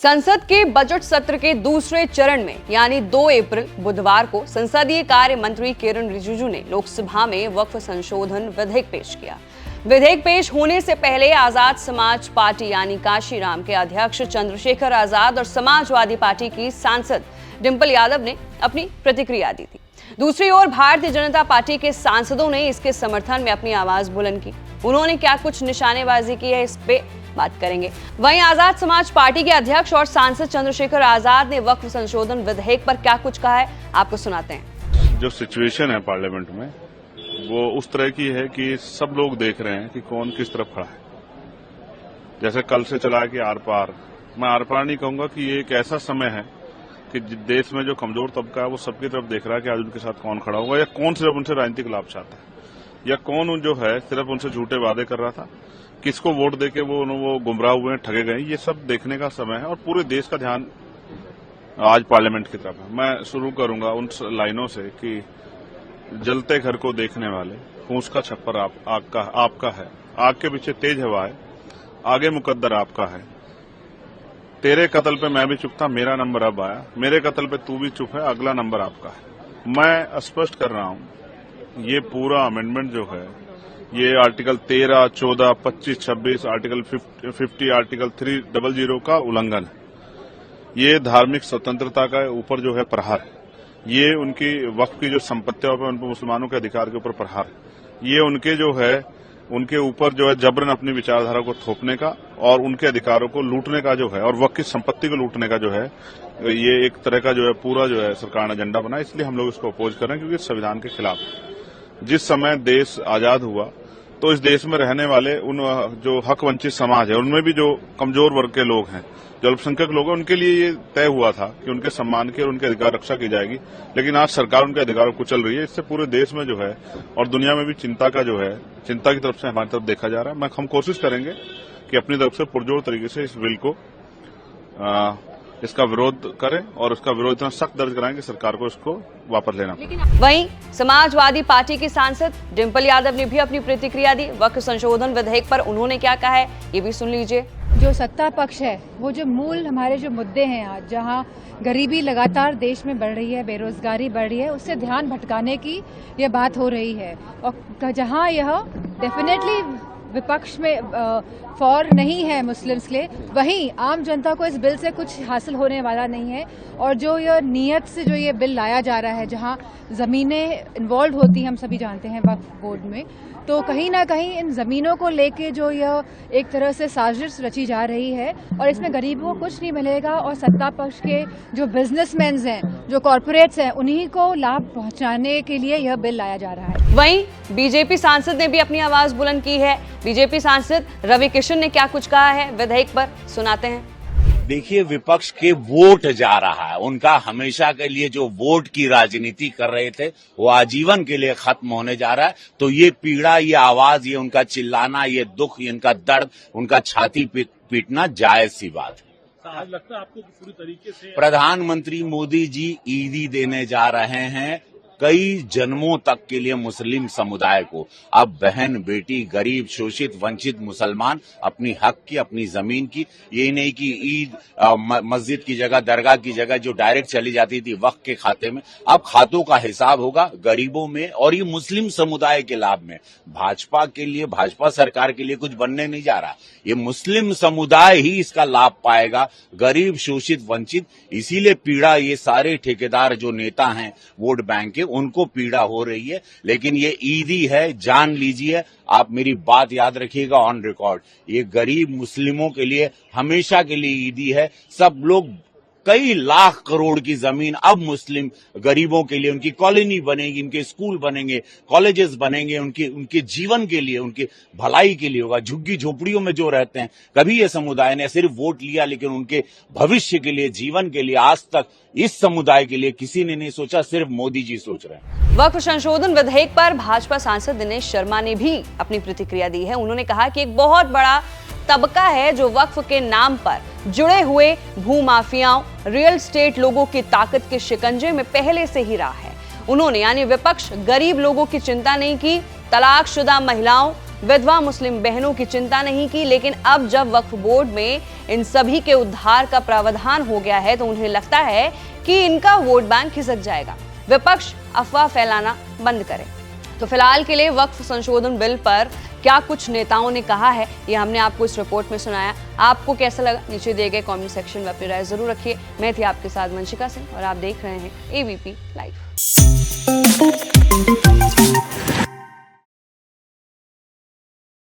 संसद के बजट सत्र के दूसरे चरण में यानी 2 अप्रैल बुधवार को संसदीय कार्य मंत्री किरण रिजिजू ने लोकसभा में वक्फ संशोधन विधेयक पेश किया। विधेयक पेश होने से पहले आजाद समाज पार्टी यानी काशीराम के अध्यक्ष चंद्रशेखर आजाद और समाजवादी पार्टी की सांसद डिंपल यादव ने अपनी प्रतिक्रिया दी थी। दूसरी ओर भारतीय जनता पार्टी के सांसदों ने इसके समर्थन में अपनी आवाज बुलंद की। उन्होंने क्या कुछ निशानेबाजी की है, इस पे बात करेंगे। वहीं आजाद समाज पार्टी के अध्यक्ष और सांसद चंद्रशेखर आजाद ने वक्फ संशोधन विधेयक पर क्या कुछ कहा है, आपको सुनाते हैं। जो सिचुएशन है पार्लियामेंट में वो उस तरह की है कि सब लोग देख रहे हैं कि कौन किस तरफ खड़ा है। जैसे कल से चला कि आर पार, मैं आर पार नहीं कहूंगा कि ये एक ऐसा समय है कि देश में जो कमजोर तबका है वो सबकी तरफ देख रहा है कि आज उनके साथ कौन खड़ा होगा, या कौन सिर्फ उनसे राजनीतिक लाभ चाहता है, या कौन जो है सिर्फ उनसे झूठे वादे कर रहा था, किसको वोट देके वो गुमराह हुए, ठगे गए। ये सब देखने का समय है और पूरे देश का ध्यान आज पार्लियामेंट की तरफ है। मैं शुरू करूंगा उन लाइनों से कि जलते घर को देखने वाले फूंस का छप्पर आपका है, आग के पीछे तेज हवा है, आगे मुकद्दर आपका है। तेरे कत्ल पे मैं भी चुप था, मेरा नंबर अब आया, मेरे कत्ल पे तू भी चुप है, अगला नंबर आपका है। मैं स्पष्ट कर रहा हूं, ये पूरा अमेंडमेंट जो है ये आर्टिकल 13, 14, 25, 26, आर्टिकल 50, आर्टिकल 300 का उल्लंघन है। ये धार्मिक स्वतंत्रता का ऊपर जो है प्रहार है। ये उनकी वक्फ की जो संपत्तियों पर, उन मुसलमानों के अधिकार के ऊपर प्रहार है। ये उनके जो है उनके ऊपर जो है जबरन अपनी विचारधारा को थोपने का और उनके अधिकारों को लूटने का जो है, और वक्फ की संपत्ति को लूटने का जो है, ये एक तरह का जो है पूरा जो है सरकार ने एजेंडा बनाया। इसलिए हम लोग इसको अपोज कर रहे हैं क्योंकि संविधान के खिलाफ है। जिस समय देश आजाद हुआ तो इस देश में रहने वाले उन जो हक वंचित समाज है, उनमें भी जो कमजोर वर्ग के लोग हैं, जो अल्पसंख्यक लोग हैं, उनके लिए ये तय हुआ था कि उनके सम्मान की और उनके अधिकार रक्षा की जाएगी। लेकिन आज सरकार उनके अधिकारों को कुचल रही है। इससे पूरे देश में जो है और दुनिया में भी चिंता की तरफ से हमारी तरफ देखा जा रहा है। हम कोशिश करेंगे कि अपनी तरफ से पुरजोर तरीके से इस बिल को इसका विरोध करें और उसका विरोध इतना सख्त दर्ज कराएं कि सरकार को इसको वापस लेना पड़े। वहीं समाजवादी पार्टी की सांसद डिंपल यादव ने भी अपनी प्रतिक्रिया दी। वक्फ संशोधन विधेयक पर उन्होंने क्या कहा है, ये भी सुन लीजिए। जो सत्ता पक्ष है वो जो मूल हमारे जो मुद्दे हैं आज, जहां गरीबी लगातार देश में बढ़ रही है, बेरोजगारी बढ़ रही है, उससे ध्यान भटकाने की ये बात हो रही है। और जहां यह डेफिनेटली विपक्ष में फॉर नहीं है मुस्लिम्स के लिए, वहीं आम जनता को इस बिल से कुछ हासिल होने वाला नहीं है। और जो यह नियत से जो ये बिल लाया जा रहा है, जहां जमीनें इन्वॉल्व होती हैं, हम सभी जानते हैं वक्फ बोर्ड में, तो कहीं ना कहीं इन जमीनों को लेके जो यह एक तरह से साजिश रची जा रही है और इसमें गरीबों को कुछ नहीं मिलेगा और सत्ता पक्ष के जो बिजनेसमैन हैं, जो कॉर्पोरेट्स हैं, उन्हीं को लाभ पहुंचाने के लिए यह बिल लाया जा रहा है। वहीं बीजेपी सांसद ने भी अपनी आवाज बुलंद की है। बीजेपी सांसद रवि किशन ने क्या कुछ कहा है विधेयक पर, सुनाते हैं। देखिए, विपक्ष के वोट जा रहा है, उनका हमेशा के लिए जो वोट की राजनीति कर रहे थे वो आजीवन के लिए खत्म होने जा रहा है। तो ये पीड़ा, ये आवाज, ये उनका चिल्लाना, ये दुख, ये उनका दर्द, उनका छाती पीटना जायज सी बात है। आज लगता है आपको पूरी तरीके से प्रधानमंत्री मोदी जी ईदी देने जा रहे हैं कई जन्मों तक के लिए मुस्लिम समुदाय को। अब बहन, बेटी, गरीब, शोषित, वंचित मुसलमान अपनी हक की, अपनी जमीन की, ये नहीं कि ईद मस्जिद की जगह, दरगाह की जगह जो डायरेक्ट चली जाती थी वक्फ के खाते में, अब खातों का हिसाब होगा गरीबों में और ये मुस्लिम समुदाय के लाभ में। भाजपा के लिए, भाजपा सरकार के लिए कुछ बनने नहीं जा रहा। ये मुस्लिम समुदाय ही इसका लाभ पाएगा, गरीब, शोषित, वंचित। इसीलिए पीड़ा ये सारे ठेकेदार जो नेता हैं वोट बैंक के, उनको पीड़ा हो रही है। लेकिन ये ईदी है, जान लीजिए, आप मेरी बात याद रखिएगा ऑन रिकॉर्ड, ये गरीब मुस्लिमों के लिए हमेशा के लिए ईदी है। सब लोग, कई लाख करोड़ की जमीन अब मुस्लिम गरीबों के लिए, उनकी कॉलोनी बनेगी, उनके स्कूल बनेंगे, कॉलेजेस बनेंगे, उनके जीवन के लिए, उनकी भलाई के लिए होगा। झुग्गी झोपड़ियों में जो रहते हैं, कभी ये समुदाय ने सिर्फ वोट लिया, लेकिन उनके भविष्य के लिए, जीवन के लिए आज तक इस समुदाय के लिए किसी ने नहीं सोचा, सिर्फ मोदी जी सोच रहे हैं। वक्फ संशोधन विधेयक पर भाजपा सांसद दिनेश शर्मा ने भी अपनी प्रतिक्रिया दी है। उन्होंने कहा कि एक बहुत बड़ा तबका है जो वक्फ के नाम पर जुड़े हुए भूमाफियाओं, रियल एस्टेट लोगों की ताकत के शिकंजे में पहले से ही रहा है। उन्होंने यानी विपक्ष गरीब लोगों की चिंता नहीं की, तलाकशुदा महिलाओं, विधवा मुस्लिम बहनों की चिंता नहीं की, लेकिन अब जब वक्फ बोर्ड में इन सभी के उद्धार का प्रावधान हो गया है तो उन्हें लगता है कि इनका वोट बैंक खिसक जाएगा। विपक्ष अफवाह फैलाना बंद करे। तो फिलहाल के लिए वक्फ संशोधन बिल पर क्या कुछ नेताओं ने कहा है, ये हमने आपको इस रिपोर्ट में सुनाया। आपको कैसा लगा नीचे दिए गए कमेंट सेक्शन में अपनी राय जरूर रखिए। मैं थी आपके साथ वंशिका सिंह और आप देख रहे हैं ABP लाइव।